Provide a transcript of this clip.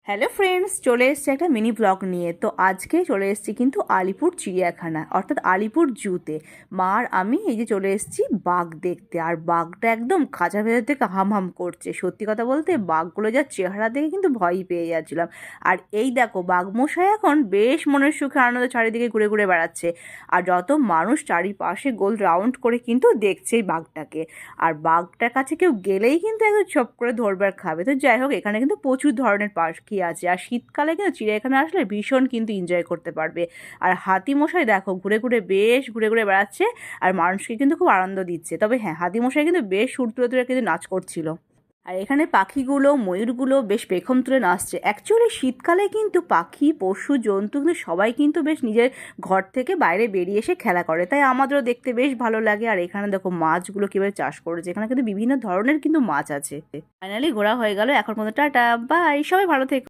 Hello friends, চলে এসেছি একটা মিনি ব্লগ নিয়ে। তো আজকে চলে এসেছি কিন্তু আলিপুর চিড়িয়াখানা, অর্থাৎ আলিপুর জুতে। মা আর আমি এই যে চলে এসেছি বাঘ দেখতে। আর বাঘটা একদম খাঁচার ভেতর থেকে হাম হাম করছে। সত্যি কথা বলতে বাঘগুলো যা চেহারা দেখে কিন্তু ভয়ই পেয়ে যাচ্ছিলাম। আর এই দেখো বাঘমশাই এখন বেশ মনের সুখে আনন্দ চারিদিকে ঘুরে ঘুরে বেড়াচ্ছে। আর যত মানুষ চারিপাশে গোল রাউন্ড করে কিন্তু দেখছে এই বাঘটাকে। আর বাঘটার কাছে কেউ গেলেই কিন্তু একদম চপ করে ধরবে আর খাবে। তো যাই হোক, এখানে কিন্তু প্রচুর ধরনের পাখি আছে। আর শীতকালে কিন্তু চিড়িয়াখানা আসলে ভীষণ কিন্তু এনজয় করতে পারবে। আর হাতিমশাই দেখো ঘুরে ঘুরে বেশ ঘুরে ঘুরে বেড়াচ্ছে আর মানুষকে কিন্তু খুব আনন্দ দিচ্ছে। তবে হ্যাঁ, হাতিমশাই কিন্তু বেশ সুর তুলে তুলে কিন্তু নাচ করছিল। আর এখানে পাখিগুলো ময়ূরগুলো বেশ পেখম তুলে নাচছে। অ্যাকচুয়ালি শীতকালে কিন্তু পাখি পশু জন্তু কিন্তু সবাই কিন্তু বেশ নিজের ঘর থেকে বাইরে বেরিয়ে এসে খেলা করে, তাই আমাদেরও দেখতে বেশ ভালো লাগে। আর এখানে দেখো মাছগুলো কীভাবে চাষ করেছে, এখানে কিন্তু বিভিন্ন ধরনের কিন্তু মাছ আছে। ফাইনালি ঘোরা হয়ে গেল, এখন মতো টাটা বাই, সবাই ভালো থেকো।